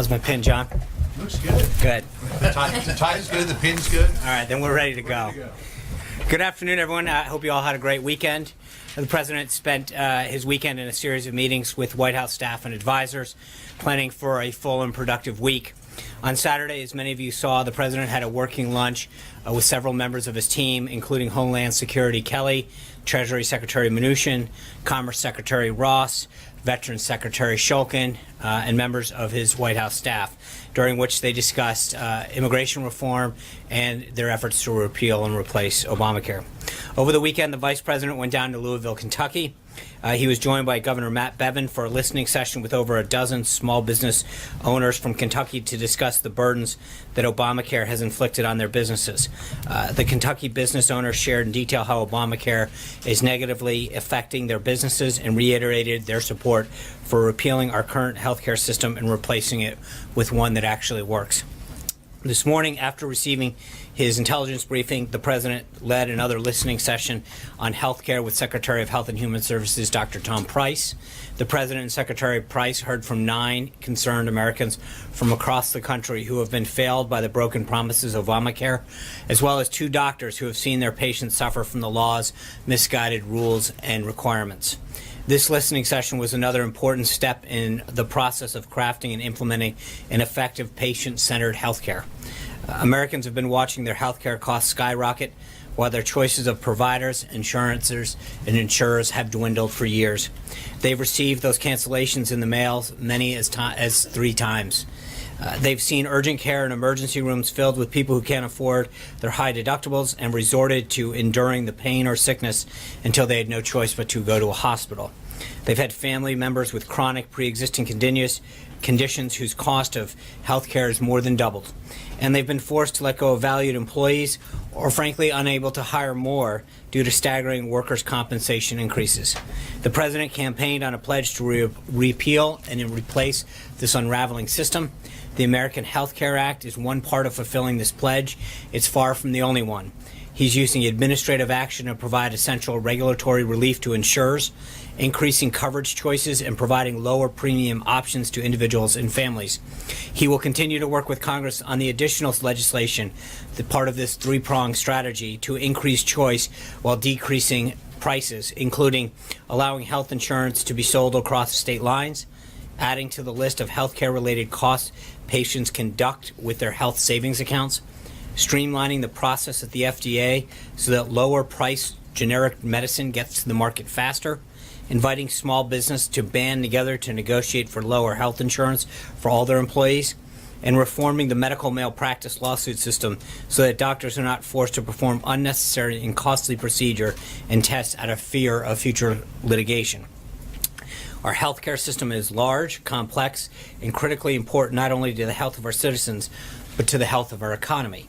How's my pin, John? Looks good. Good. The tie's good, the pin's good. All right, then we're ready to go. Good afternoon, everyone. I hope you all had a great weekend. The President spent his weekend in a series of meetings with White House staff and advisors, planning for a full and productive week. On Saturday, as many of you saw, the President had a working lunch with several members of his team, including Homeland Security Kelly, Treasury Secretary Mnuchin, Commerce Secretary Ross, Veterans Secretary Shulkin, and members of his White House staff, during which they discussed immigration reform and their efforts to repeal and replace Obamacare. Over the weekend, the Vice President went down to Louisville, Kentucky. He was joined by Governor Matt Bevin for a listening session with over a dozen small business owners from Kentucky to discuss the burdens that Obamacare has inflicted on their businesses. The Kentucky business owners shared in detail how Obamacare is negatively affecting their businesses and reiterated their support for repealing our current healthcare system and replacing it with one that actually works. This morning, after receiving his intelligence briefing, the President led another listening session on health care with Secretary of Health and Human Services Dr. Tom Price. The President and Secretary Price heard from 9 concerned Americans from across the country who have been failed by the broken promises of Obamacare, as well as 2 doctors who have seen their patients suffer from the law's misguided rules and requirements. This listening session was another important step in the process of crafting and implementing an effective patient-centered health care. Americans have been watching their health care costs skyrocket, while their choices of providers, insurances, and insurers have dwindled for years. They've received those cancellations in the mail many as 3 times. They've seen urgent care and emergency rooms filled with people who can't afford their high deductibles and resorted to enduring the pain or sickness until they had no choice but to go to a hospital. They've had family members with chronic pre-existing conditions whose cost of health care has more than doubled. And they've been forced to let go of valued employees or, frankly, unable to hire more due to staggering workers' compensation increases. The President campaigned on a pledge to repeal and replace this unraveling system. The American Health Care Act is one part of fulfilling this pledge. It's far from the only one. He's using administrative action to provide essential regulatory relief to insurers, increasing coverage choices, and providing lower premium options to individuals and families. He will continue to work with Congress on the additional legislation, the part of this 3-pronged strategy to increase choice while decreasing prices, including allowing health insurance to be sold across state lines, adding to the list of healthcare-related costs patients conduct with their health savings accounts, streamlining the process at the FDA so that lower-priced generic medicine gets to the market faster, inviting small business to band together to negotiate for lower health insurance for all their employees, and reforming the medical malpractice lawsuit system so that doctors are not forced to perform unnecessary and costly procedure and tests out of fear of future litigation. Our healthcare system is large, complex, and critically important not only to the health of our citizens, but to the health of our economy.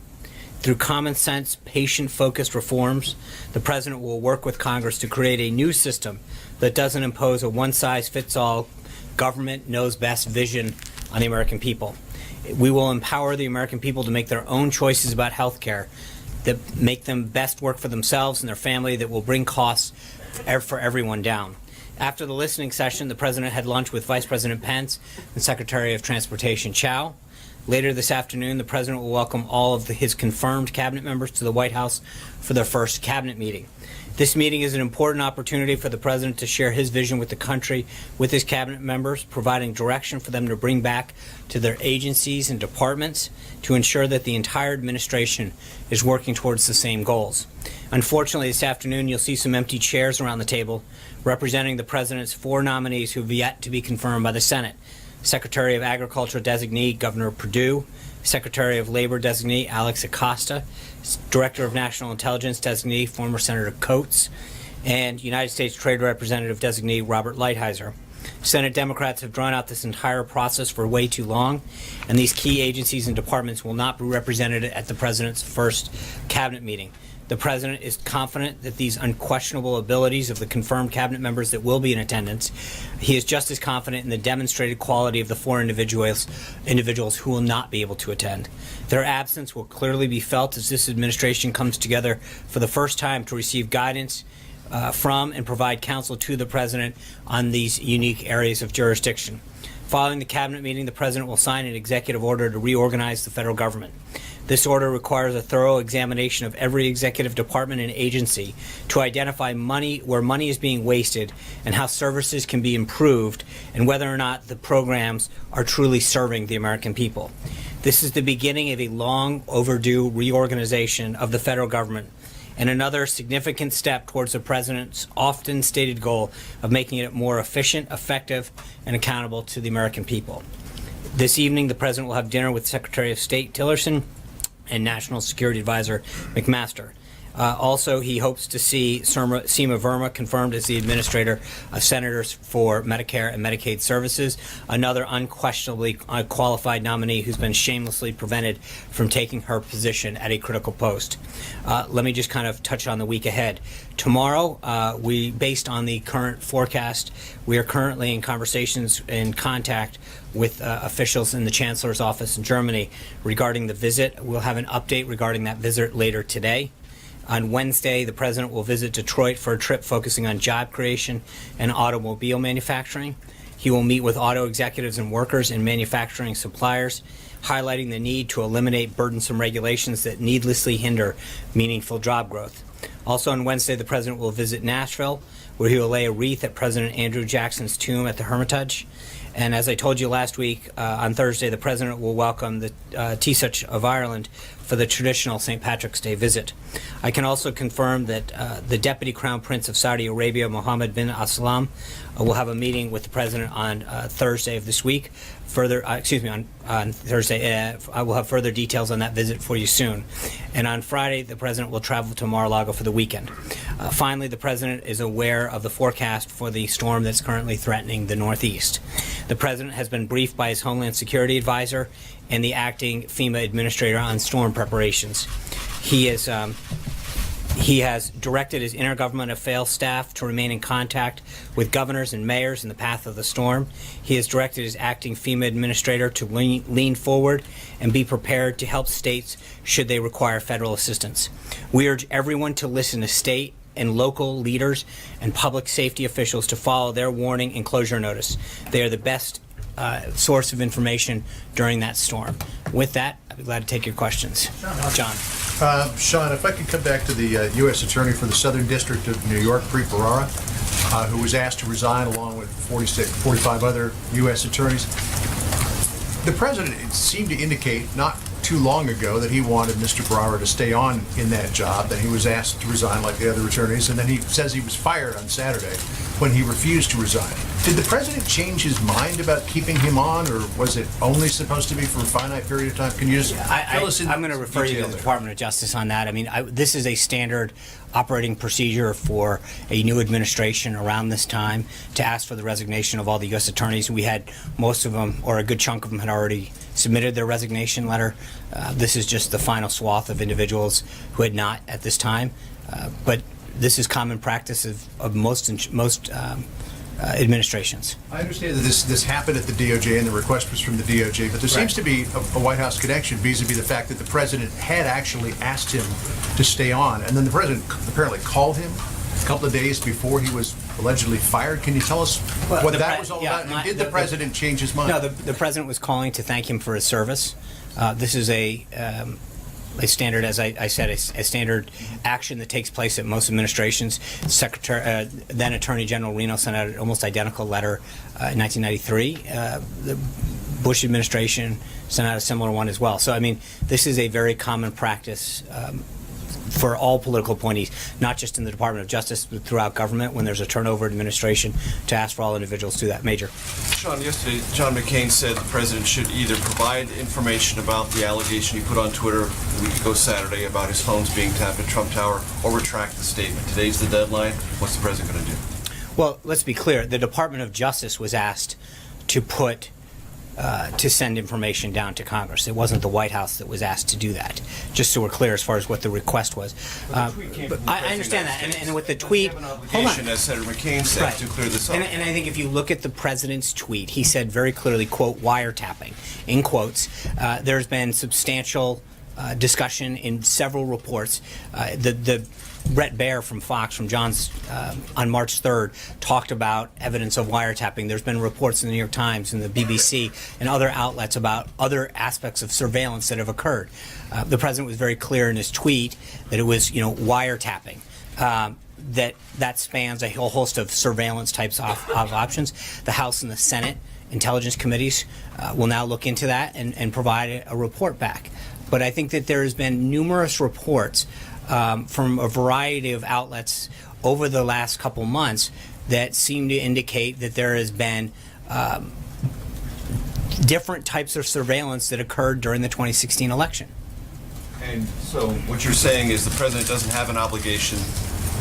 Through common sense, patient-focused reforms, the President will work with Congress to create a new system that doesn't impose a one-size-fits-all government knows best vision on the American people. We will empower the American people to make their own choices about health care that make them best work for themselves and their family, that will bring costs for everyone down. After the listening session, the President had lunch with Vice President Pence and Secretary of Transportation Chao. Later this afternoon, the President will welcome all of his confirmed cabinet members to the White House for their first cabinet meeting. This meeting is an important opportunity for the President to share his vision with the country with his cabinet members, providing direction for them to bring back to their agencies and departments to ensure that the entire administration is working towards the same goals. Unfortunately, this afternoon, you'll see some empty chairs around the table representing the President's 4 nominees who have yet to be confirmed by the Senate. Secretary of Agriculture designee Governor Perdue, Secretary of Labor designee Alex Acosta, Director of National Intelligence designee former Senator Coates, and United States Trade Representative designee Robert Lighthizer. Senate Democrats have drawn out this entire process for way too long, and these key agencies and departments will not be represented at the President's first cabinet meeting. The President is confident that these unquestionable abilities of the confirmed cabinet members that will be in attendance, he is just as confident in the demonstrated quality of the 4 individuals who will not be able to attend. Their absence will clearly be felt as this administration comes together for the first time to receive guidance from and provide counsel to the President on these unique areas of jurisdiction. Following the cabinet meeting, the president will sign an executive order to reorganize the federal government. This order requires a thorough examination of every executive department and agency to identify where money is being wasted and how services can be improved and whether or not the programs are truly serving the American people. This is the beginning of a long overdue reorganization of the federal government and another significant step towards the president's often stated goal of making it more efficient, effective, and accountable to the American people. This evening, the president will have dinner with Secretary of State Tillerson and National Security Advisor McMaster. Also, he hopes to see Seema Verma confirmed as the administrator of senators for Medicare and Medicaid services, another unquestionably qualified nominee who's been shamelessly prevented from taking her position at a critical post. Let me just kind of touch on the week ahead. Tomorrow, based on the current forecast, we are currently in conversations and contact with officials in the Chancellor's office in Germany regarding the visit. We'll have an update regarding that visit later today. On Wednesday, the president will visit Detroit for a trip focusing on job creation and automobile manufacturing. He will meet with auto executives and workers and manufacturing suppliers, highlighting the need to eliminate burdensome regulations that needlessly hinder meaningful job growth. Also on Wednesday, the president will visit Nashville, where he will lay a wreath at President Andrew Jackson's tomb at the Hermitage. And as I told you last week, on Thursday, the president will welcome the Taoiseach of Ireland for the traditional St. Patrick's Day visit. I can also confirm that the Deputy Crown Prince of Saudi Arabia, Mohammed bin Abdulsalam, will have a meeting with the president on Thursday of this week. On Thursday, I will have further details on that visit for you soon. And on Friday, the president will travel to Mar-a-Lago for the weekend. Finally, the president is aware of the forecast for the storm that's currently threatening the Northeast. The president has been briefed by his Homeland Security advisor and the acting FEMA administrator on storm preparations. He has directed his intergovernmental affairs staff to remain in contact with governors and mayors in the path of the storm. He has directed his acting FEMA administrator to lean forward and be prepared to help states should they require federal assistance. We urge everyone to listen to state and local leaders and public safety officials to follow their warning and closure notice. They are the best source of information during that storm. With that, I'd be glad to take your questions. John. Sean, if I could come back to the U.S. Attorney for the Southern District of New York, Preet Bharara, who was asked to resign along with 45 other U.S. attorneys. The president seemed to indicate not too long ago that he wanted Mr. Bharara to stay on in that job, that he was asked to resign like the other attorneys, and then he says he was fired on Saturday when he refused to resign. Did the president change his mind about keeping him on, or was it only supposed to be for a finite period of time? Can you just fill us in? I'm going to refer you to the Department of Justice on that. I mean, this is a standard operating procedure for a new administration around this time to ask for the resignation of all the U.S. attorneys. We had most of them, or a good chunk of them, had already submitted their resignation letter. This is just the final swath of individuals who had not at this time. But this is common practice of most administrations. I understand that this happened at the DOJ and the request was from the DOJ, but there seems to be a White House connection vis-a-vis the fact that the president had actually asked him to stay on, and then the president apparently called him a couple of days before he was allegedly fired. Can you tell us what that was all about? And did the president change his mind? No, the president was calling to thank him for his service. This is a standard, as I said, a standard action that takes place at most administrations. Then Attorney General Reno sent out an almost identical letter in 1993. The Bush administration sent out a similar one as well. So, I mean, this is a very common practice for all political appointees, not just in the Department of Justice, but throughout government when there's a turnover administration, to ask for all individuals to do that. Major. Sean, yesterday John McCain said the president should either provide information about the allegation he put on Twitter a week ago Saturday about his phones being tapped at Trump Tower, or retract the statement. Today's the deadline. What's the president going to do? Well, let's be clear. The Department of Justice was asked to send information down to Congress. It wasn't the White House that was asked to do that, just so we're clear as far as what the request was. But I understand that, and with the tweet, hold on. As Senator McCain said, Right. to clear this up. And I think if you look at the president's tweet, he said very clearly, quote, wiretapping, in quotes. There's been substantial discussion in several reports. The Brett Baer from Fox, from John's, on March 3rd, talked about evidence of wiretapping. There's been reports in the New York Times and the BBC and other outlets about other aspects of surveillance that have occurred. The president was very clear in his tweet that it was, wiretapping. That spans a whole host of surveillance types of options. The House and the Senate intelligence committees will now look into that and provide a report back. But I think that there has been numerous reports from a variety of outlets over the last couple months that seem to indicate that there has been different types of surveillance that occurred during the 2016 election. And so what you're saying is the president doesn't have an obligation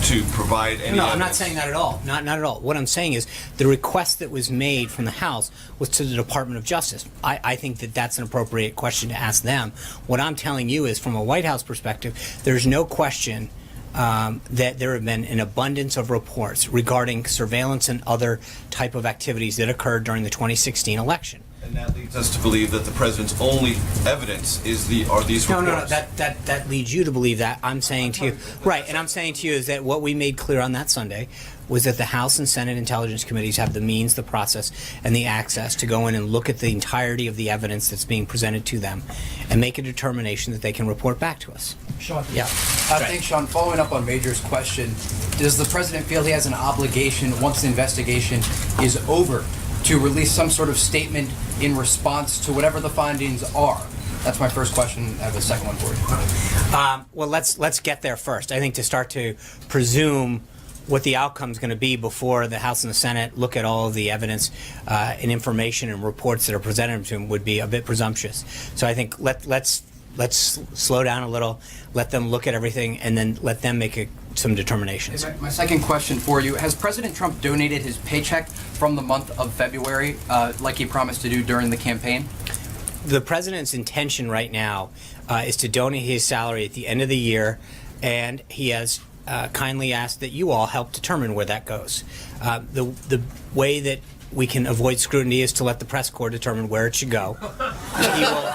to provide any No, evidence. I'm not saying that at all. Not at all. What I'm saying is the request that was made from the House was to the Department of Justice. I think that that's an appropriate question to ask them. What I'm telling you is, from a White House perspective, there's no question that there have been an abundance of reports regarding surveillance and other type of activities that occurred during the 2016 election. And that leads us to believe that the president's only evidence are these reports. No. That leads you to believe that. I'm saying to you, right, and I'm saying to you is that what we made clear on that Sunday was that the House and Senate intelligence committees have the means, the process, and the access to go in and look at the entirety of the evidence that's being presented to them and make a determination that they can report back to us. Sean. Yeah. Thanks, Sean. Following up on Major's question, does the president feel he has an obligation, once the investigation is over, to release some sort of statement in response to whatever the findings are? That's my first question. I have a second one for you. Well, let's get there first. I think to start to presume what the outcome is going to be before the House and the Senate look at all of the evidence and information and reports that are presented to them would be a bit presumptuous. So I think let's slow down a little, let them look at everything, and then let them make some determinations. My second question for you, has President Trump donated his paycheck from the month of February like he promised to do during the campaign? The president's intention right now is to donate his salary at the end of the year, and he has kindly asked that you all help determine where that goes. The way that we can avoid scrutiny is to let the press corps determine where it should go. He will,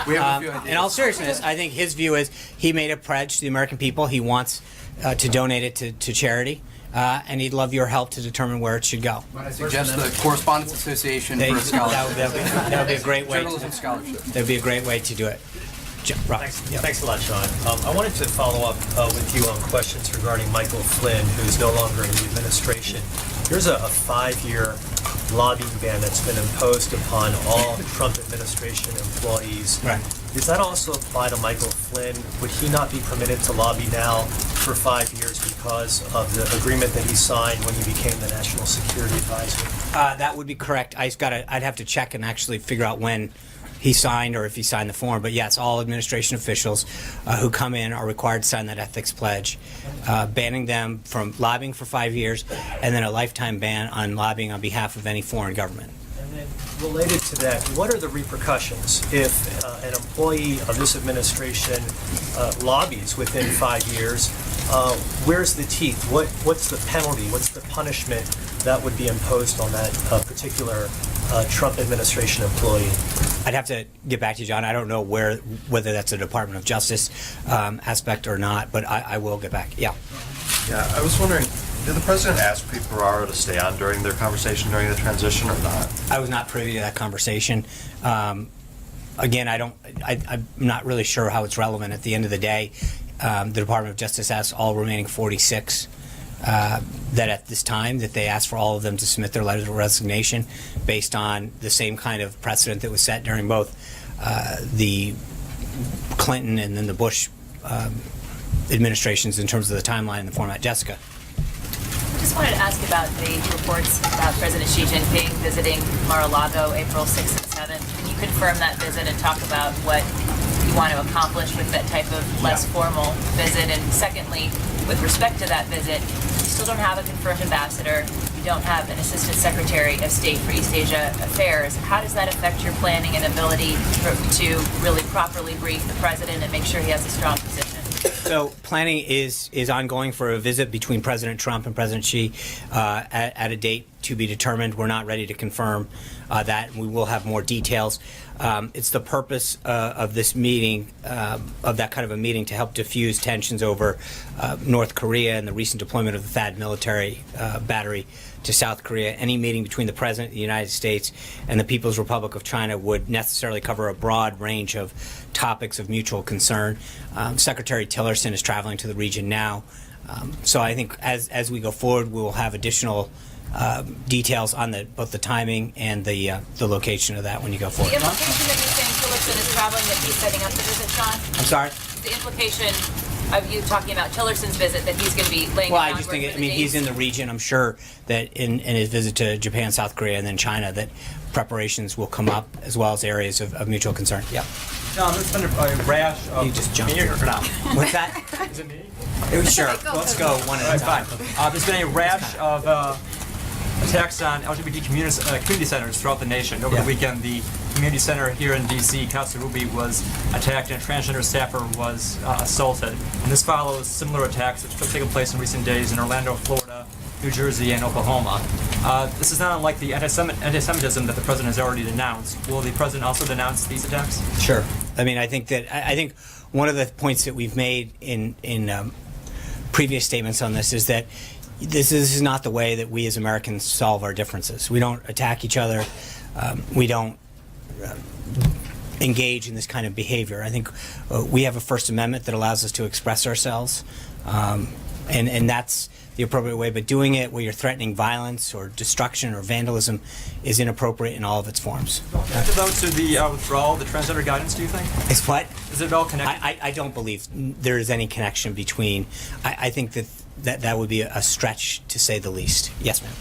We have a few ideas. in all seriousness, I think his view is he made a pledge to the American people. He wants to donate it to charity, and he'd love your help to determine where it should go. Might I suggest the Correspondence Association for a scholarship? That would be a great way. Journalism scholarship. That would be a great way to do it. Rob. Thanks a lot, Sean. I wanted to follow up with you on questions regarding Michael Flynn, who's no longer in the administration. There's a 5-year lobbying ban that's been imposed upon all Trump administration employees. Right. Does that also apply to Michael Flynn? Would he not be permitted to lobby now for 5 years because of the agreement that he signed when he became the National Security Advisor? That would be correct. I'd have to check and actually figure out when he signed or if he signed the form. But yes, all administration officials who come in are required to sign that ethics pledge, banning them from lobbying for 5 years, and then a lifetime ban on lobbying on behalf of any foreign government. And then related to that, what are the repercussions if an employee of this administration lobbies within 5 years? Where's the teeth? What's the penalty? What's the punishment that would be imposed on that particular Trump administration employee? I'd have to get back to you, John. I don't know whether that's a Department of Justice aspect or not, but I will get back. Yeah. Yeah, I was wondering, did the president ask Pete Ferraro to stay on during their conversation during the transition or not? I was not privy to that conversation. Again, I'm not really sure how it's relevant. At the end of the day, the Department of Justice asked all remaining 46 that at this time that they asked for all of them to submit their letters of resignation based on the same kind of precedent that was set during both the Clinton and then the Bush administrations in terms of the timeline and the format. Jessica. I just wanted to ask about the reports about President Xi Jinping visiting Mar-a-Lago April 6th and 7th. Can you confirm that visit and talk about what you want to accomplish with that type of less formal visit? And secondly, with respect to that visit, you still don't have a confirmed ambassador. You don't have an assistant secretary of state for East Asia affairs. How does that affect your planning and ability to really properly brief the president and make sure he has a strong position? So planning is ongoing for a visit between President Trump and President Xi at a date to be determined. We're not ready to confirm that. We will have more details. It's the purpose of this meeting, of that kind of a meeting, to help diffuse tensions over North Korea and the recent deployment of the THAAD military battery to South Korea. Any meeting between the President of the United States and the People's Republic of China would necessarily cover a broad range of topics of mutual concern. Secretary Tillerson is traveling to the region now. So I think as we go forward, we will have additional details on both the timing and the location of that when you go forward. The implication that you're saying Tillerson is traveling, that he's setting up the visit, Sean? I'm sorry? The implication of you talking about Tillerson's visit, that he's going to be laying Well, the I just groundwork think, for I mean, the he's in dates? the region. I'm sure that in his visit to Japan, South Korea, and then China, that preparations will come up as well as areas of mutual concern. Yeah. John, there's been a rash of... You just jumped Can you hear in. me or not? What's that? Is it me? Sure. Let's go one All at a right, time. fine. There's been a rash of attacks on LGBT community centers throughout the nation. Over Yeah. the weekend, the community center here in D.C., Casa Ruby, was attacked and a transgender staffer was assaulted. And this follows similar attacks that have taken place in recent days in Orlando, Florida, New Jersey, and Oklahoma. This is not unlike the anti-Semitism that the president has already denounced. Will the president also denounce these attacks? Sure. I mean, I think one of the points that we've made in previous statements on this is that this is not the way that we as Americans solve our differences. We don't attack each other. We don't engage in this kind of behavior. I think we have a First Amendment that allows us to express ourselves, and that's the appropriate way. But doing it where you're threatening violence or destruction or vandalism is inappropriate in all of its forms. Connected, though, to the withdrawal of the transgender guidance, do you think? It's what? Is it all connected? I don't believe there is any connection between. I think that would be a stretch, to say the least. Yes, ma'am.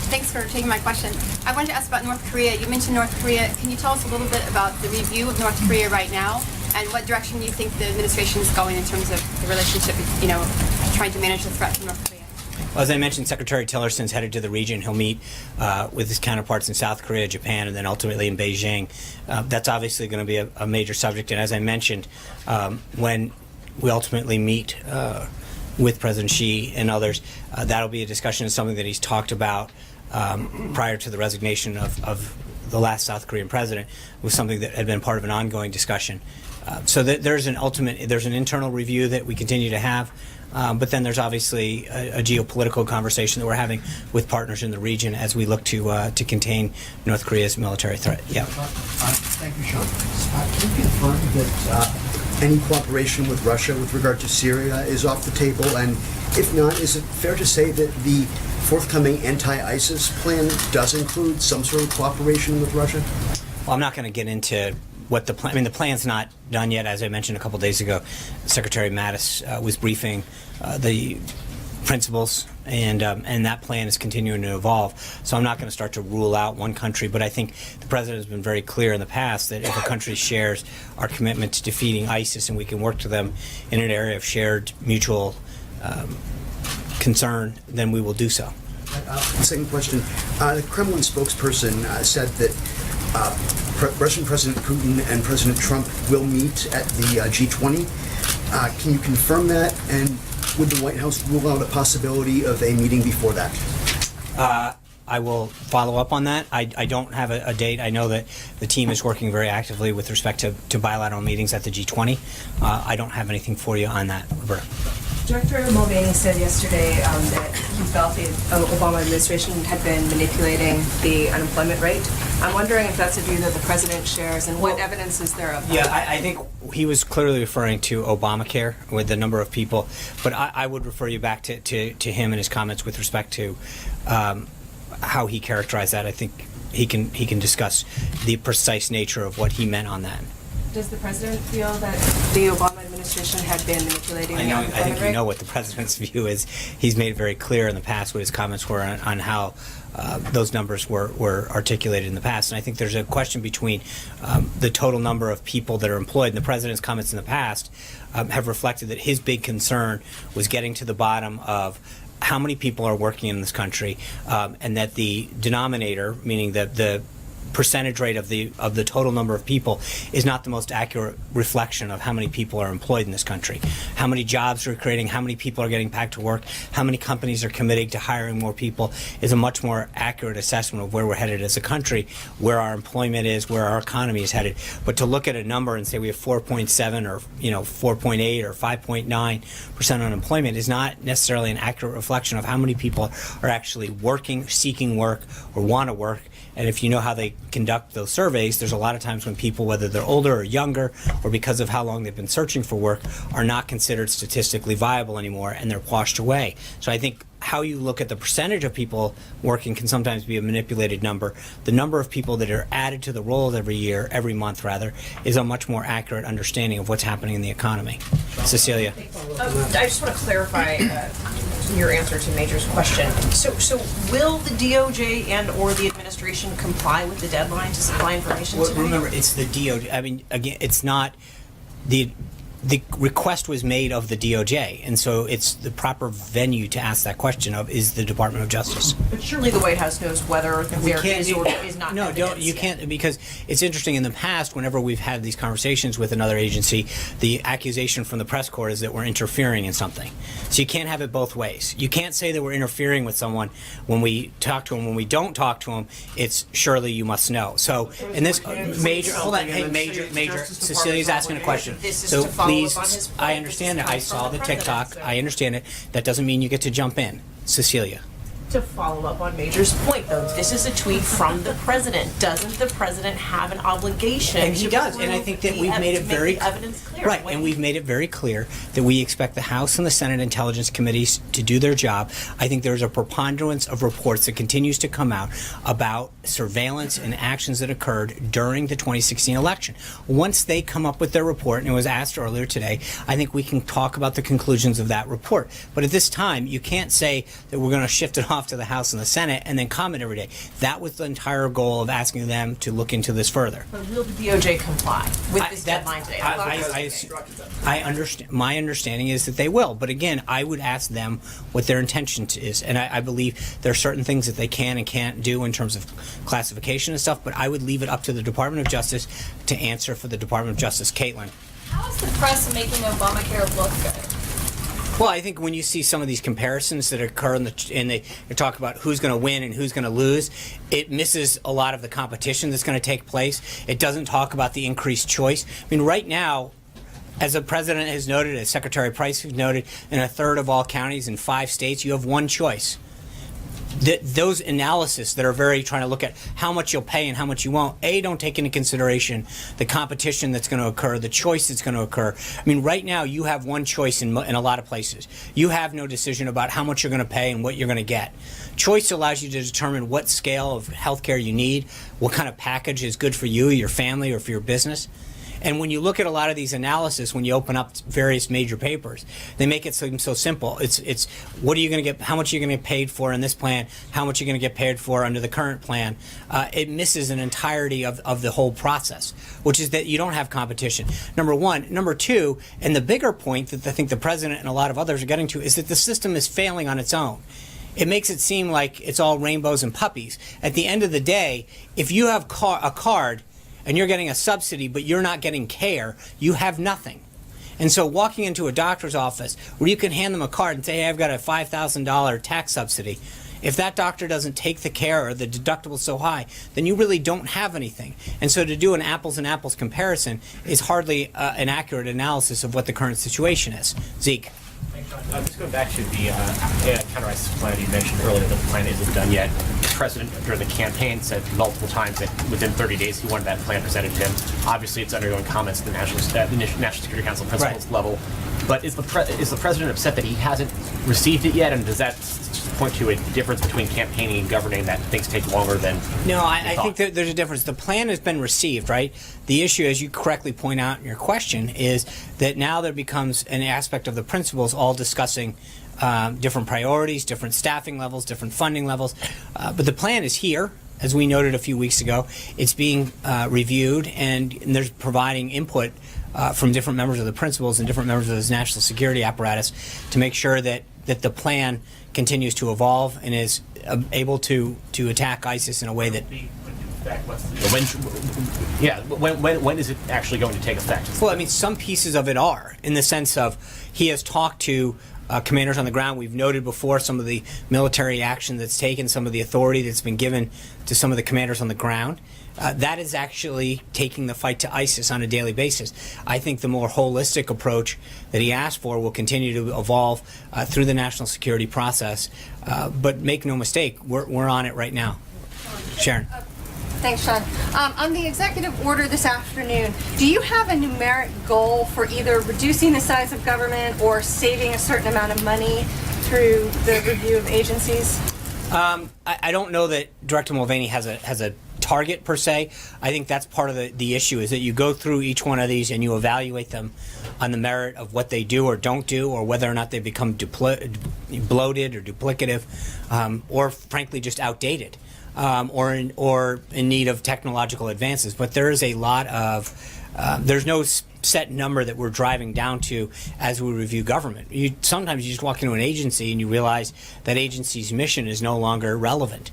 Thanks for taking my question. I wanted to ask about North Korea. You mentioned North Korea. Can you tell us a little bit about the review of North Korea right now, and what direction you think the administration is going in terms of the relationship, trying to manage the threat from North Korea? Well, as I mentioned, Secretary Tillerson's headed to the region. He'll meet with his counterparts in South Korea, Japan, and then ultimately in Beijing. That's obviously going to be a major subject. And as I mentioned, when we ultimately meet with President Xi and others, that'll be a discussion of something that he's talked about prior to the resignation of the last South Korean president. It was something that had been part of an ongoing discussion. So there's an internal review that we continue to have. But then there's obviously a geopolitical conversation that we're having with partners in the region as we look to contain North Korea's military threat. Yeah. Thank you, Sean. Can you confirm that any cooperation with Russia with regard to Syria is off the table? And if not, is it fair to say that the forthcoming anti-ISIS plan does include some sort of cooperation with Russia? Well, I'm not going to get into what the plan. I mean, the plan's not done yet. As I mentioned a couple days ago, Secretary Mattis was briefing the principals, and that plan is continuing to evolve. So I'm not going to start to rule out one country, but I think the president has been very clear in the past that if a country shares our commitment to defeating ISIS and we can work to them in an area of shared mutual concern, then we will do so. Second question. The Kremlin spokesperson said that Russian President Putin and President Trump will meet at the G20. Can you confirm that? And would the White House rule out a possibility of a meeting before that? I will follow up on that. I don't have a date. I know that the team is working very actively with respect to bilateral meetings at the G20. I don't have anything for you on that, Roberta. Director Mulvaney said yesterday that he felt the Obama administration had been manipulating the unemployment rate. I'm wondering if that's a view that the president shares, and what evidence is there of that? Yeah, I think he was clearly referring to Obamacare with the number of people, but I would refer you back to him and his comments with respect to how he characterized that. I think he can discuss the precise nature of what he meant on that. Does the president feel that the Obama administration had been manipulating the unemployment rate? I think you know what the president's view is. He's made very clear in the past what his comments were on how those numbers were articulated in the past. And I think there's a question between the total number of people that are employed. And the president's comments in the past have reflected that his big concern was getting to the bottom of how many people are working in this country, and that the denominator, meaning the percentage rate of the total number of people is not the most accurate reflection of how many people are employed in this country, how many jobs we're creating, how many people are getting back to work, how many companies are committing to hiring more people is a much more accurate assessment of where we're headed as a country, where our employment is, where our economy is headed. But to look at a number and say we have 4.7 or 4.8 or 5.9% unemployment is not necessarily an accurate reflection of how many people are actually working, seeking work, or want to work. And if you know how they conduct those surveys, there's a lot of times when people, whether they're older or younger, or because of how long they've been searching for work, are not considered statistically viable anymore, and they're washed away. So I think how you look at the percentage of people working can sometimes be a manipulated number. The number of people that are added to the rolls every month, is a much more accurate understanding of what's happening in the economy. Cecilia. I just want to clarify your answer to Major's question. So will the DOJ and or the administration comply with the deadline to supply information Well, today? remember, it's the DOJ. I mean, again, it's not the request was made of the DOJ, and so it's the proper venue to ask that question of is the Department of Justice. But surely the White House knows whether there is or is not No, evidence you yet. can't, because it's interesting. In the past, whenever we've had these conversations with another agency, the accusation from the press corps is that we're interfering in something. So you can't have it both ways. You can't say that we're interfering with someone when we talk to them. When we don't talk to them, it's surely you must know. So in this major, hold on, hey, major, Cecilia's asking a question. This is So to follow please, up on his point. I understand it. I This comes saw from the the president, TikTok. so- I understand it. That doesn't mean you get to jump in, Cecilia. To follow up on Major's point, though, this is a tweet from the president. Doesn't the president have an obligation? And he to does, and I prove think that the we've made it to make very the evidence clear? right, When and we've made it very clear that we expect the House and the Senate Intelligence Committees to do their job. I think there's a preponderance of reports that continues to come out about surveillance and actions that occurred during the 2016 election. Once they come up with their report, and it was asked earlier today, I think we can talk about the conclusions of that report. But at this time, you can't say that we're going to shift it off to the House and the Senate and then comment every day. That was the entire goal of asking them to look into this further. But will the DOJ comply with this deadline today? I understand. My understanding is that they will, but again, I would ask them what their intention is, and I believe there are certain things that they can and can't do in terms of classification and stuff. But I would leave it up to the Department of Justice to answer for the Department of Justice. Caitlin. How is the press making Obamacare look good? Well, I think when you see some of these comparisons that occur and they talk about who's going to win and who's going to lose, it misses a lot of the competition that's going to take place. It doesn't talk about the increased choice. I mean, right now, as the president has noted, as Secretary Price has noted, in a third of all counties in 5 states, you have one choice. Those analysis that are very trying to look at how much you'll pay and how much you won't, don't take into consideration the competition that's going to occur, the choice that's going to occur. I mean, right now you have one choice in a lot of places. You have no decision about how much you're going to pay and what you're going to get. Choice allows you to determine what scale of health care you need, what kind of package is good for you, your family, or for your business. And when you look at a lot of these analysis, when you open up various major papers, they make it seem so simple. It's what are you going to get? How much are you going to get paid for in this plan? How much are you going to get paid for under the current plan? It misses an entirety of the whole process, which is that you don't have competition. Number one. Number two, and the bigger point that I think the president and a lot of others are getting to is that the system is failing on its own. It makes it seem like it's all rainbows and puppies. At the end of the day, if you have a card and you're getting a subsidy, but you're not getting care, you have nothing. And so walking into a doctor's office where you can hand them a card and say, hey, I've got a $5,000 tax subsidy, if that doctor doesn't take the care or the deductible's so high, then you really don't have anything. And so to do an apples and apples comparison is hardly an accurate analysis of what the current situation is. Zeke. Just going back to the counter-ISIS plan you mentioned earlier, that the plan isn't done yet. The president, during the campaign, said multiple times that within 30 days he wanted that plan presented to him. Obviously, it's undergoing comments at the National Security Council principals level. But is the president upset that he hasn't received it yet? And does that point to a difference between campaigning and governing, that things take longer than No, I think that there's a difference. The plan has been received, right? The issue, as you correctly point out in your question, is that now there becomes an aspect of the principals all discussing different priorities, different staffing levels, different funding levels. But the plan is here. As we noted a few weeks ago, it's being reviewed, and there's providing input from different members of the principals and different members of this national security apparatus to make sure that the plan continues to evolve and is able to attack ISIS in a way that effect? When is it actually going to take effect? Well, I mean, some pieces of it are, in the sense of he has talked to commanders on the ground. We've noted before some of the military action that's taken, some of the authority that's been given to some of the commanders on the ground. That is actually taking the fight to ISIS on a daily basis. I think the more holistic approach that he asked for will continue to evolve through the national security process. But make no mistake, we're on it right now. Sharon. Thanks, Sean. On the executive order this afternoon, do you have a numeric goal for either reducing the size of government or saving a certain amount of money through the review of agencies? I don't know that Director Mulvaney has a target per se. I think that's part of the issue, is that you go through each one of these and you evaluate them on the merit of what they do or don't do, or whether or not they become bloated or duplicative, or frankly just outdated, or in need of technological advances. But there is a lot of there's no set number that we're driving down to as we review government. Sometimes you just walk into an agency and you realize that agency's mission is no longer relevant,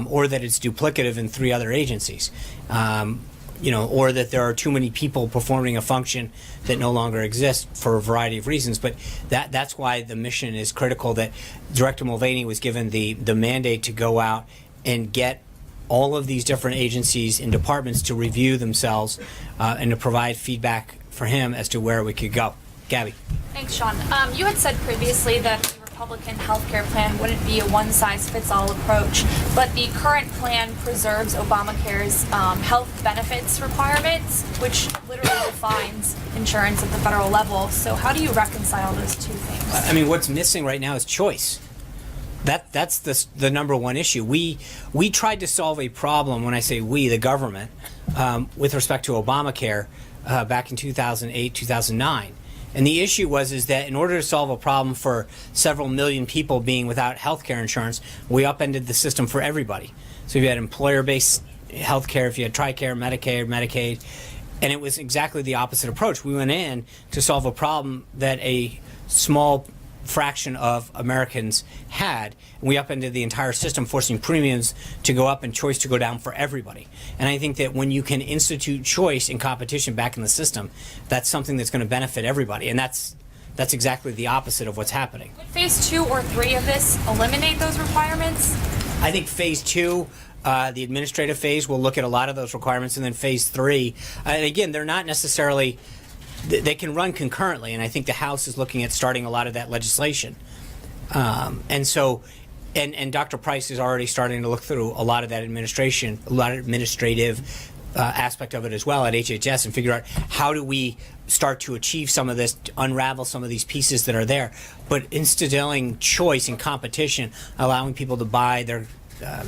or that it's duplicative in 3 other agencies, or that there are too many people performing a function that no longer exists for a variety of reasons. But that's why the mission is critical, that Director Mulvaney was given the mandate to go out and get all of these different agencies and departments to review themselves and to provide feedback for him as to where we could go. Gabby. Thanks, Sean. You had said previously that the Republican healthcare plan wouldn't be a one-size-fits-all approach, but the current plan preserves Obamacare's health benefits requirements, which literally defines insurance at the federal level. So how do you reconcile those two things? I mean, what's missing right now is choice. That's the number one issue. We tried to solve a problem, when I say we, the government, with respect to Obamacare back in 2008, 2009. And the issue is that in order to solve a problem for several million people being without health care insurance, we upended the system for everybody. So if you had employer-based health care, if you had TRICARE, Medicare, Medicaid, and it was exactly the opposite approach. We went in to solve a problem that a small fraction of Americans had, and we upended the entire system, forcing premiums to go up and choice to go down for everybody. And I think that when you can institute choice and competition back in the system, that's something that's going to benefit everybody, and that's exactly the opposite of what's happening. Would phase 2 or 3 of this eliminate those requirements? I think phase 2, the administrative phase, will look at a lot of those requirements, and then phase 3, and again, they're not necessarily, they can run concurrently, and I think the House is looking at starting a lot of that legislation. And so, and Dr. Price is already starting to look through a lot of that administrative aspect of it as well at HHS, and figure out how do we start to achieve some of this, to unravel some of these pieces that are there, but instilling choice and competition, allowing people to buy their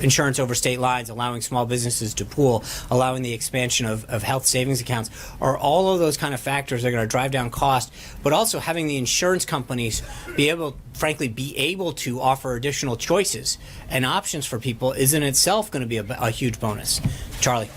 insurance over state lines, allowing small businesses to pool, allowing the expansion of health savings accounts, are all of those kind of factors that are going to drive down cost, but also having the insurance companies be able to offer additional choices and options for people is in itself going to be a huge bonus. Charlie.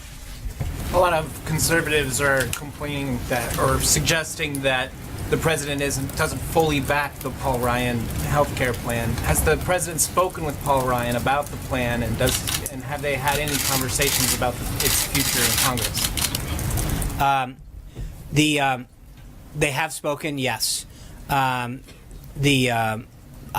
A lot of conservatives are complaining that, or suggesting that, the president doesn't fully back the Paul Ryan healthcare plan. Has the president spoken with Paul Ryan about the plan, and have they had any conversations about its future in Congress? They have spoken, yes. I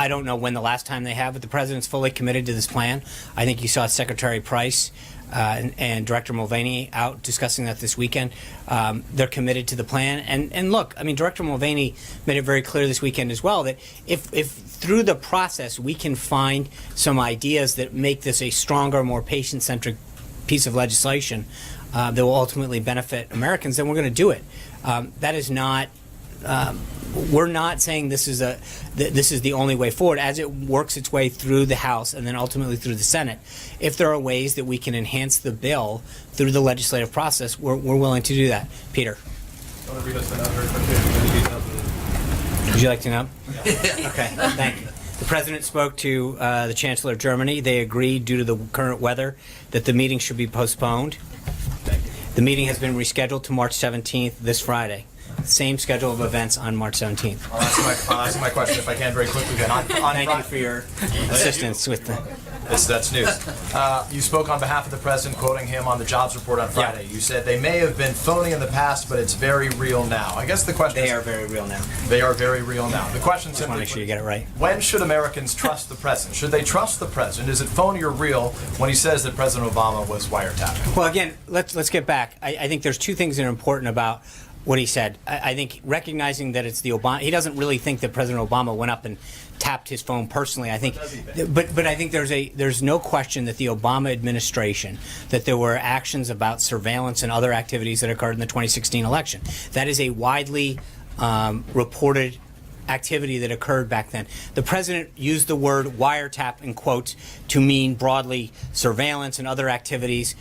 don't know when the last time they have, but the president's fully committed to this plan. I think you saw Secretary Price and Director Mulvaney out discussing that this weekend. They're committed to the plan. And look, I mean, Director Mulvaney made it very clear this weekend as well that if through the process we can find some ideas that make this a stronger, more patient-centric piece of legislation that will ultimately benefit Americans, then we're going to do it. That is not... we're not saying this is the only way forward. As it works its way through the House and then ultimately through the Senate, if there are ways that we can enhance the bill through the legislative process, we're willing to do that. Peter. Want to read us the note very quickly? Would you like to know? Okay, thank you. The President spoke to the Chancellor of Germany. They agreed, due to the current weather, that the meeting should be postponed. The meeting has been rescheduled to March 17th, this Friday. Same schedule of events on March 17th. I'll ask my question if I can very quickly then. Thank you for your assistance with the... That's news. You spoke on behalf of the president, quoting him on the jobs report on Friday. You said they may have been phony in the past, but it's very real now. I guess the question is... They are very real now. They are very real now. The question Just want to simply... make sure you get it right. When should Americans trust the president? Should they trust the president? Is it phony or real when he says that President Obama was wiretapping? Well, again, let's get back. I think there's two things that are important about what he said. I think recognizing that it's the Obama, he doesn't really think that President Obama went up and tapped his phone personally. I think, but I think there's no question that the Obama administration, that there were actions about surveillance and other activities that occurred in the 2016 election. That is a widely reported activity that occurred back then. The president used the word wiretap in quotes to mean broadly surveillance and other activities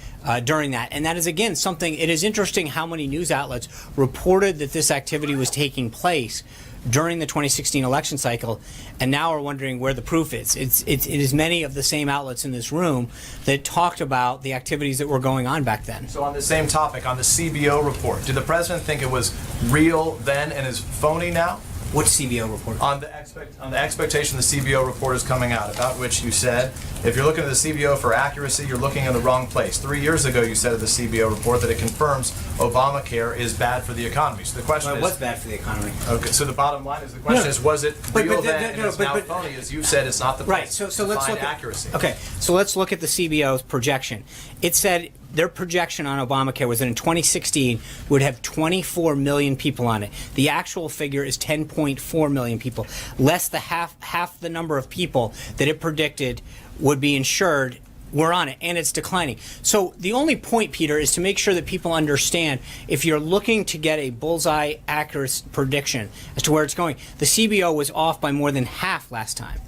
during that. And that is, again, something, it is interesting how many news outlets reported that this activity was taking place during the 2016 election cycle, and now are wondering where the proof is. It is many of the same outlets in this room that talked about the activities that were going on back then. So on the same topic, on the CBO report, did the president think it was real then and is phony now? What CBO report? On the expectation the CBO report is coming out, about which you said, if you're looking at the CBO for accuracy, you're looking in the wrong place. 3 years ago, you said of the CBO report that it confirms Obamacare is bad for the economy. So the question Well, is... it was bad for the economy. Okay, so the bottom line is, the question is, was it real then and is now but- phony? As you said, it's not the Right, so let's look at accuracy. Okay, so let's look at the CBO's projection. It said their projection on Obamacare was that in 2016 would have 24 million people on it. The actual figure is 10.4 million people, less than half the number of people that it predicted would be insured were on it, and it's declining. So the only point, Peter, is to make sure that people understand, if you're looking to get a bullseye accurate prediction as to where it's going, the CBO was off by more than half last time.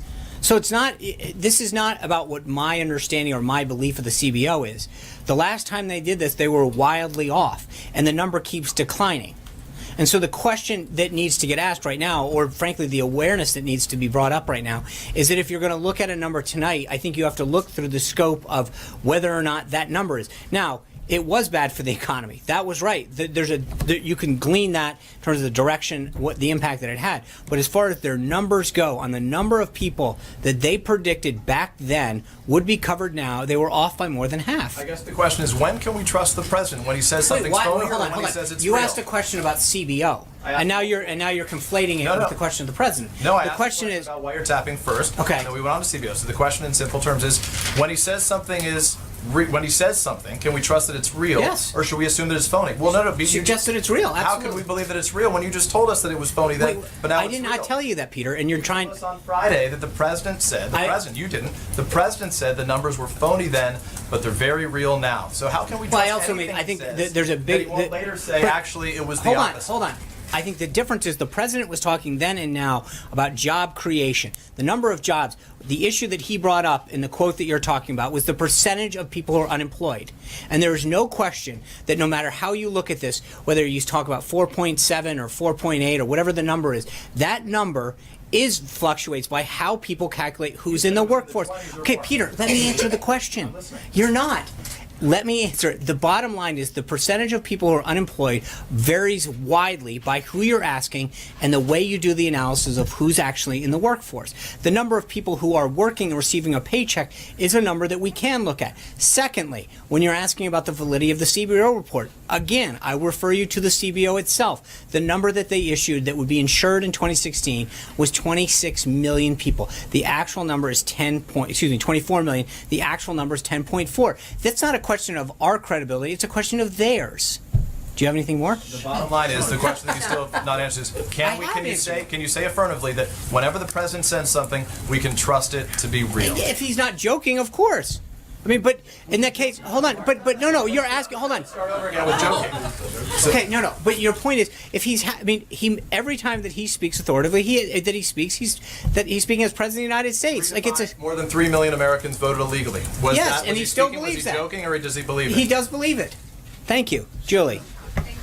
So it's not, this is not about what my understanding or my belief of the CBO is. The last time they did this, they were wildly off, and the number keeps declining. And so the question that needs to get asked right now, or frankly the awareness that needs to be brought up right now, is that if you're going to look at a number tonight, I think you have to look through the scope of whether or not that number is. Now, it was bad for the economy. That was right. You can glean that in terms of the direction, what the impact that it had. But as far as their numbers go, on the number of people that they predicted back then would be covered now, they were off by more than half. I guess the question is, when can we trust the president? When he says something's phony or when he says it's real? You asked a question about CBO, and now you're conflating it with the question of the president. No, I the asked question is about wiretapping first. Okay. And then we went on to CBO. So the question in simple terms is, when he says something when he says something, can we trust that it's real? Yes. Or should we assume that it's phony? Well, no. Suggest that it's real. Absolutely. How can we believe that it's real when you just told us that it was phony then, but now I it's did real? not tell you that, Peter, and you're trying... You told us on Friday that the president said, you didn't, the president said the numbers were phony then, but they're very real now. So how can we trust I think there's a big... that he won't later say, actually, it was the opposite? Hold on. I think the difference is the president was talking then and now about job creation, the number of jobs. The issue that he brought up in the quote that you're talking about was the percentage of people who are unemployed. And there is no question that no matter how you look at this, whether you talk about 4.7 or 4.8 or whatever the number is, that number fluctuates by how people calculate who's in the workforce. Okay, Peter, let me answer the question. You're not. Let me answer it. The bottom line is the percentage of people who are unemployed varies widely by who you're asking and the way you do the analysis of who's actually in the workforce. The number of people who are working and receiving a paycheck is a number that we can look at. Secondly, when you're asking about the validity of the CBO report, again, I refer you to the CBO itself. The number that they issued that would be insured in 2016 was 26 million people. The actual number is 24 million. The actual number is 10.4. That's not a question of our credibility, it's a question of theirs. Do you have anything more? The bottom line is, the question that you still have not answered is, can you say affirmatively that whenever the president says something, we can trust it to be real? If he's not joking, of course. I mean, but in that case, hold on. But no, you're asking. Hold on. Start over again with joking. Okay, no. But your point is, if he's, every time that he speaks authoritatively, he's speaking as president of the United States. Like it's more than 3 million Americans voted illegally. Yes, and he still believes that. Was he joking, or does he believe it? He does believe it. Thank you, Julie.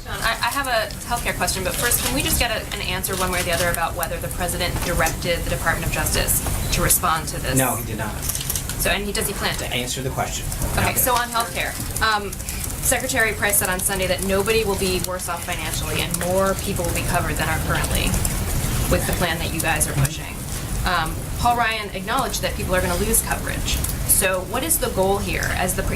John, I have a healthcare question, but first, can we just get an answer one way or the other about whether the president directed the Department of Justice to respond to this? No, he did not. So, does he plan to? Answer the question. Okay, so on healthcare, Secretary Price said on Sunday that nobody will be worse off financially and more people will be covered than are currently with the plan that you guys are pushing. Paul Ryan acknowledged that people are going to lose coverage. So what is the goal here?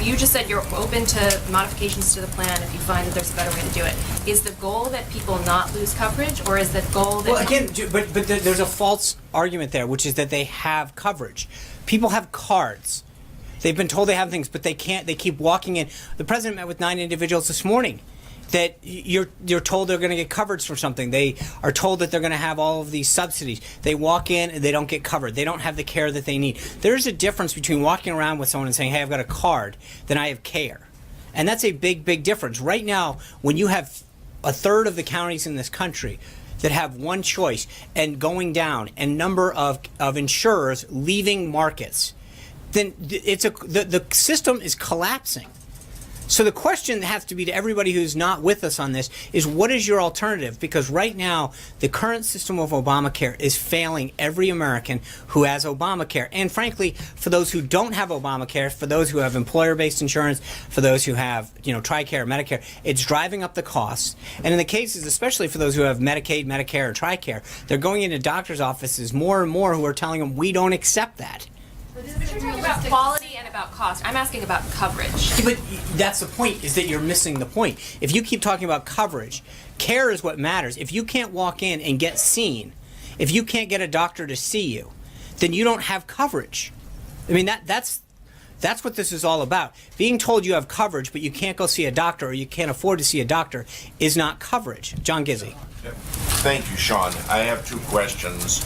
You just said you're open to modifications to the plan if you find that there's a better way to do it. Is the goal that people not lose coverage, or is the goal that... Well, again, but there's a false argument there, which is that they have coverage. People have cards. They've been told they have things, but they can't. They keep walking in. The president met with 9 individuals this morning that you're told they're going to get coverage for something. They are told that they're going to have all of these subsidies. They walk in and they don't get covered. They don't have the care that they need. There's a difference between walking around with someone and saying, hey, I've got a card, than I have care. And that's a big, big difference. Right now, when you have a third of the counties in this country that have one choice and going down, and number of insurers leaving markets, then the system is collapsing. So the question has to be to everybody who's not with us on this is, what is your alternative? Because right now, the current system of Obamacare is failing every American who has Obamacare. And frankly, for those who don't have Obamacare, for those who have employer-based insurance, for those who have, TRICARE, Medicare, it's driving up the costs. And in the cases, especially for those who have Medicaid, Medicare, or TRICARE, they're going into doctors' offices more and more who are telling them, we don't accept that. But you're talking about quality and about cost. I'm asking about coverage. But that's the point, is that you're missing the point. If you keep talking about coverage, care is what matters. If you can't walk in and get seen, if you can't get a doctor to see you, then you don't have coverage. I mean, that's what this is all about. Being told you have coverage, but you can't go see a doctor or you can't afford to see a doctor is not coverage. John Gizzi. Thank you, Sean. I have 2 questions.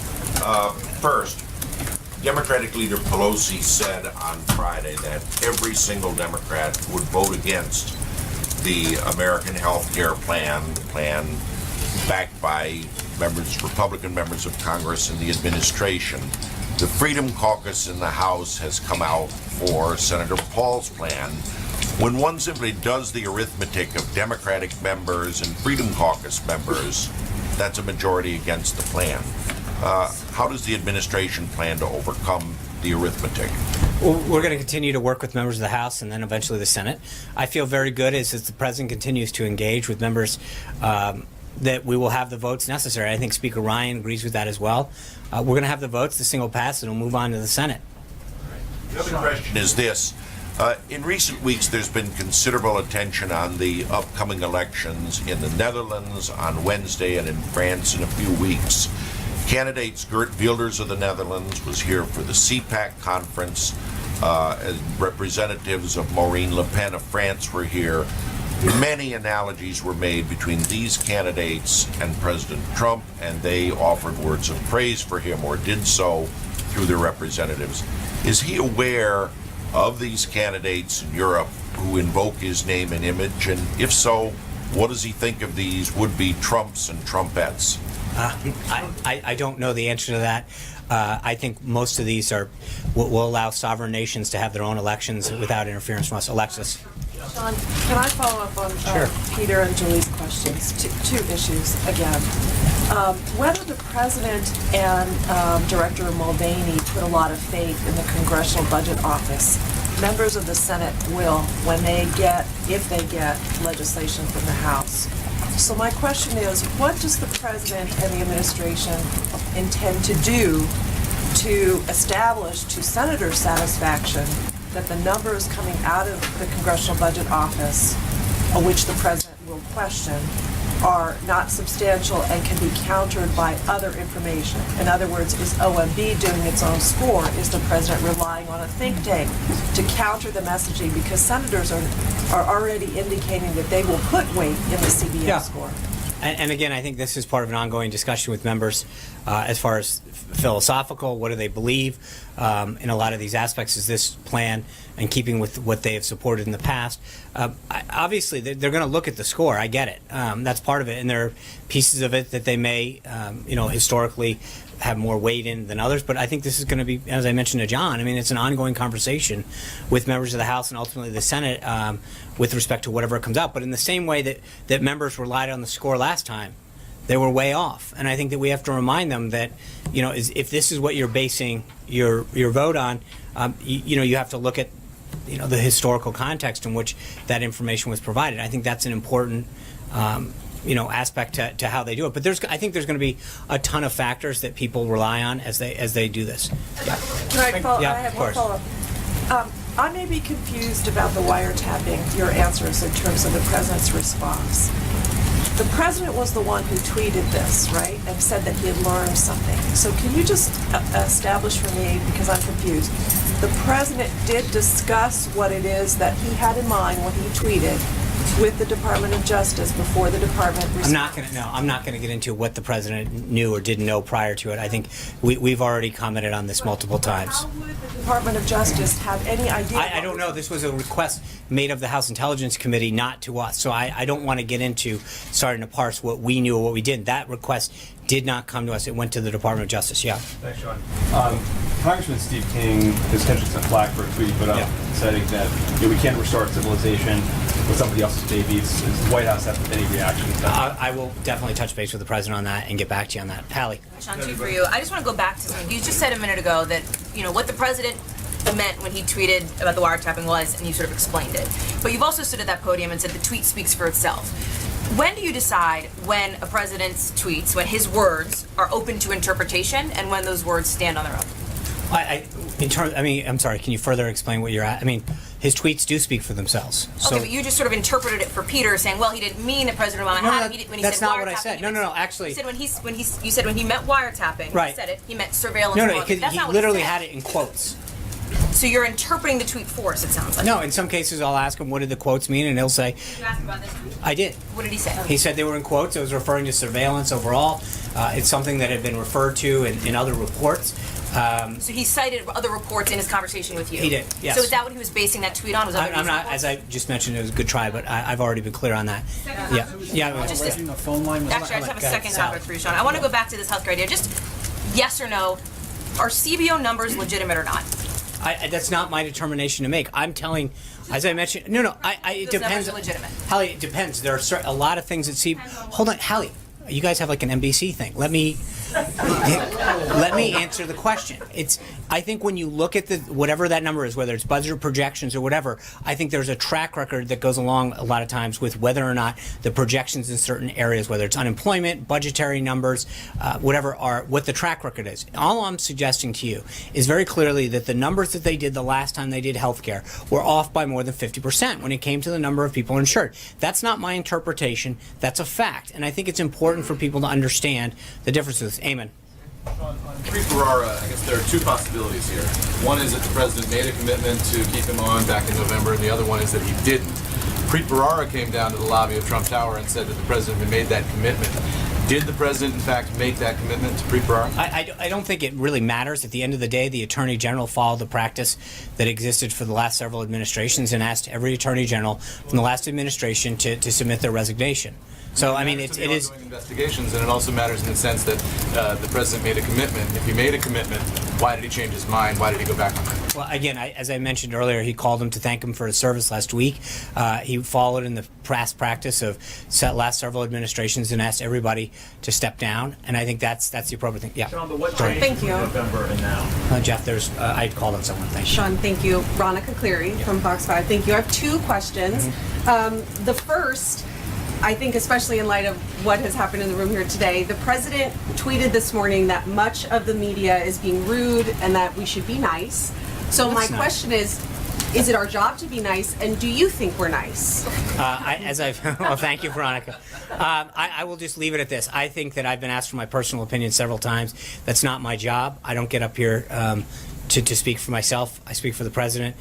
First, Democratic Leader Pelosi said on Friday that every single Democrat would vote against the American Health Care Plan, the plan backed by Republican members of Congress and the administration. The Freedom Caucus in the House has come out for Senator Paul's plan. When one simply does the arithmetic of Democratic members and Freedom Caucus members, that's a majority against the plan. How does the administration plan to overcome the arithmetic? Well, we're going to continue to work with members of the House and then eventually the Senate. I feel very good as the President continues to engage with members that we will have the votes necessary. I think Speaker Ryan agrees with that as well. We're going to have the votes, the single pass, and we'll move on to the Senate. The other question is this. In recent weeks, there's been considerable attention on the upcoming elections in the Netherlands on Wednesday and in France in a few weeks. Candidate Geert Wilders of the Netherlands was here for the CPAC conference. As representatives of Marine Le Pen of France were here. Many analogies were made between these candidates and President Trump, and they offered words of praise for him or did so through their representatives. Is he aware of these candidates in Europe who invoke his name and image? And if so, what does he think of these would-be Trumps and Trumpettes? I don't know the answer to that. I think most of these will allow sovereign nations to have their own elections without interference from us. Alexis. Sean, can I follow up on Peter and Julie's questions? Two issues again. Whether the president and Director Mulvaney put a lot of faith in the Congressional Budget Office, members of the Senate will when they get, if they get, legislation from the House. So my question is, what does the president and the administration intend to do to establish to senators' satisfaction that the numbers coming out of the Congressional Budget Office, which the president will question, are not substantial and can be countered by other information? In other words, is OMB doing its own score? Is the president relying on a think tank to counter the messaging? Because senators are already indicating that they will put weight in the CBS score. And again, I think this is part of an ongoing discussion with members as far as philosophical, what do they believe in a lot of these aspects. Is this plan in keeping with what they have supported in the past? Obviously, they're going to look at the score. I get it. That's part of it. And there are pieces of it that they may, historically have more weight in than others. But I think this is going to be, as I mentioned to John, I mean, it's an ongoing conversation with members of the House and ultimately the Senate with respect to whatever comes out. But in the same way that members relied on the score last time, they were way off. And I think that we have to remind them that, if this is what you're basing your vote on, you have to look at, the historical context in which that information was provided. I think that's an important aspect to how they do it. But I think there's going to be a ton of factors that people rely on as they do this. Can I follow? Yeah, I have of one course. follow-up. I may be confused about the wiretapping, your answers in terms of the president's response. The president was the one who tweeted this, right, and said that he had learned something. So can you just establish for me, because I'm confused, the president did discuss what it is that he had in mind when he tweeted with the Department of Justice before the department responded? I'm not going to get into what the president knew or didn't know prior to it. I think we've already commented on this multiple times. How would the Department of Justice have any idea? I don't know. This was a request made of the House Intelligence Committee, not to us. So I don't want to get into starting to parse what we knew or what we didn't. That request did not come to us. It went to the Department of Justice. Yeah. Thanks, Sean. Congressman Steve King has catching some flack for a tweet, but saying that we can't restore civilization with somebody else's babies. Does the White House have any reaction to that? I will definitely touch base with the president on that and get back to you on that. Hallie. Sean, two for you. I just want to go back to something. You just said a minute ago that, what the president meant when he tweeted about the wiretapping was, and you sort of explained it. But you've also stood at that podium and said the tweet speaks for itself. When do you decide when a president's tweets, when his words are open to interpretation, and when those words stand on their own? I'm sorry, can you further explain what you're at? I mean, his tweets do speak for themselves. Okay, but you just sort of interpreted it for Peter, saying, well, he didn't mean that President Obama had it when he that's said not wiretapping. what I said. No, actually. You said you said when he meant wiretapping, right. He said it, he meant surveillance. No, he literally had it in quotes. So you're interpreting the tweet for us, it sounds like. No, in some cases I'll ask him what did the quotes mean, and he'll say. Did you ask him about this tweet? I did. What did he say? He said they were in quotes. It was referring to surveillance overall. It's something that had been referred to in other reports. So he cited other reports in his conversation with you? He did, yes. So is that what he was basing that tweet on? Was I'm not, as I just mentioned, it was a good try, but I've already been clear on that. Yeah. Just actually, I just have a second topic for you, Sean. I want to go back to this healthcare idea. Just yes or no, are CBO numbers legitimate or not? That's not my determination to make. I'm telling, as I mentioned, it depends. Those numbers are legitimate. Hallie, it depends. There are a lot of things that hold on, Hallie. You guys have like an NBC thing. Let me answer the question. I think when you look at whatever that number is, whether it's budget projections or whatever, I think there's a track record that goes along a lot of times with whether or not the projections in certain areas, whether it's unemployment, budgetary numbers, whatever, are what the track record is. All I'm suggesting to you is very clearly that the numbers that they did the last time they did healthcare were off by more than 50% when it came to the number of people insured. That's not my interpretation. That's a fact. And I think it's important for people to understand the differences. Amen. On Ferrara, I guess there are two possibilities here. One is that the president made a commitment to keep him on back in November, and the other one is that he didn't. Ferrara came down to the lobby of Trump Tower and said that the president had made that commitment. Did the president, in fact, make that commitment to Ferrara? I don't think it really matters. At the end of the day, the Attorney General followed the practice that existed for the last several administrations and asked every Attorney General from the last administration to submit their resignation. So, I mean, it is investigations, and it also matters in the sense that the president made a commitment. If he made a commitment, why did he change his mind? Why did he go back on that? Well, again, as I mentioned earlier, he called him to thank him for his service last week. He followed in the past practice of last several administrations and asked everybody to step down, and I think that's the appropriate thing. Yeah. Sean, but what changed between November and now? Jeff, I called on someone. Thank you. Sean, thank you. Veronica Cleary from Fox 5. Thank you. I have two questions. The first, I think especially in light of what has happened in the room here today, the president tweeted this morning that much of the media is being rude and that we should be nice. So my question is it our job to be nice, and do you think we're nice? Well, thank you, Veronica. I will just leave it at this. I think that I've been asked for my personal opinion several times. That's not my job. I don't get up here to speak for myself. I speak for the president.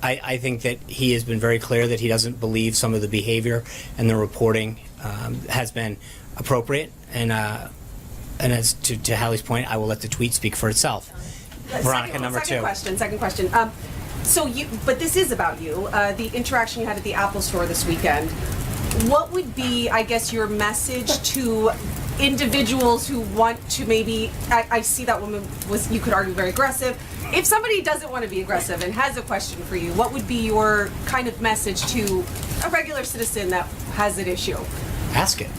I think that he has been very clear that he doesn't believe some of the behavior and the reporting has been appropriate. And as to Hallie's point, I will let the tweet speak for itself. Veronica, number two. Second question. But this is about you. The interaction you had at the Apple store this weekend. What would be, I guess, your message to individuals who want to maybe, I see that woman was, you could argue, very aggressive. If somebody doesn't want to be aggressive and has a question for you, what would be your kind of message to a regular citizen that has an issue? Ask it.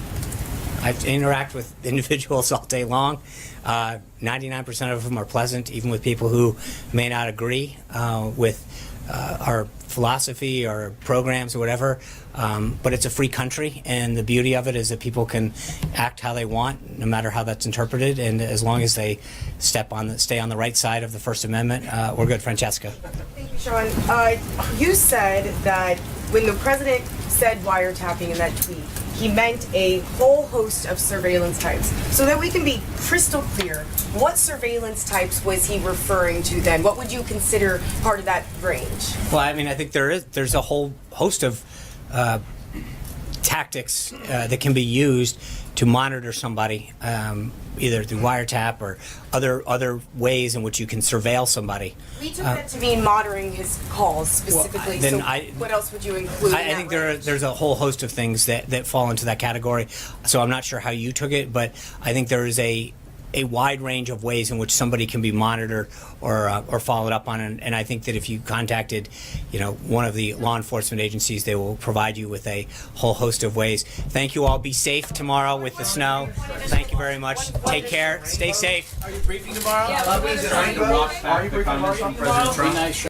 I interact with individuals all day long. 99% of them are pleasant, even with people who may not agree with our philosophy or programs or whatever, but it's a free country, and the beauty of it is that people can act how they want, no matter how that's interpreted, and as long as they stay on the right side of the First Amendment, we're good. Francesca. Thank you, Sean. You said that when the president said wiretapping in that tweet, he meant a whole host of surveillance types. So that we can be crystal clear, what surveillance types was he referring to then? What would you consider part of that range? Well, I mean, I think there's a whole host of tactics that can be used to monitor somebody, either through wiretap or other ways in which you can surveil somebody. We took that to mean monitoring his calls specifically. Well, what else would you include? I think there's a whole host of things that fall into that category. So I'm not sure how you took it, but I think there is a wide range of ways in which somebody can be monitored or followed up on, and I think that if you contacted, one of the law enforcement agencies, they will provide you with a whole host of ways. Thank you all. Be safe tomorrow with the snow. Thank you very much. Take care. Stay safe. Are you briefing tomorrow? Are you briefing tomorrow?